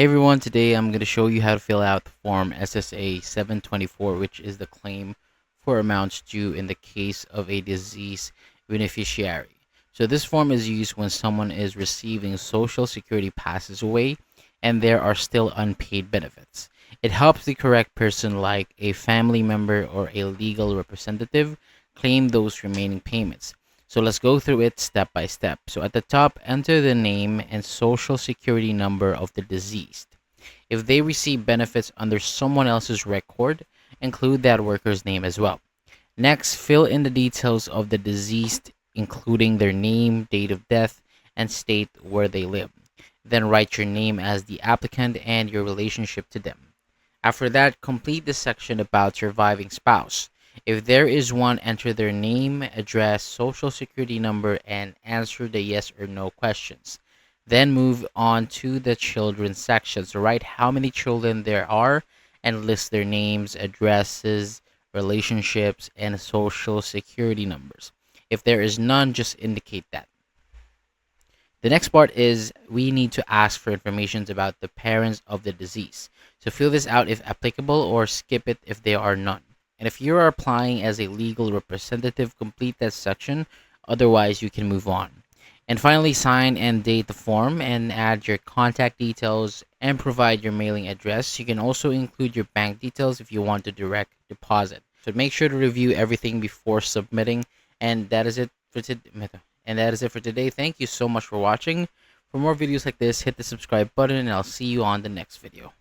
Hey everyone, today I'm going to show you how to fill out the Form SSA-1724, which is the claim for amounts due in the case of a deceased beneficiary. So this form is used when someone is receiving Social Security passes away and there are still unpaid benefits. It helps the correct person, like a family member or a legal representative, claim those remaining payments. So let's go through it step by step. So at the top, enter the name and social security number of the deceased. If they receive benefits under someone else's record, include that worker's name as well. Next, fill in the details of the deceased, including their name, date of death, and state where they live. Then write your name as the applicant and your relationship to them. After that, complete the section about surviving spouse. If there is one, enter their name, address, social security number, and answer the yes or no questions. Then move on to the children section. So write how many children there are and list their names, addresses, relationships, and social security numbers. If there is none, just indicate that. The next part is we need to ask for information about the parents of the deceased. So fill this out if applicable or skip it if there are none. And if you are applying as a legal representative, complete that section. Otherwise, you can move on. And finally, sign and date the form and add your contact details and provide your mailing address. You can also include your bank details if you want to direct deposit. So make sure to review everything before submitting. And that is it for today. Thank you so much for watching. For more videos like this, hit the subscribe button and I'll see you on the next video.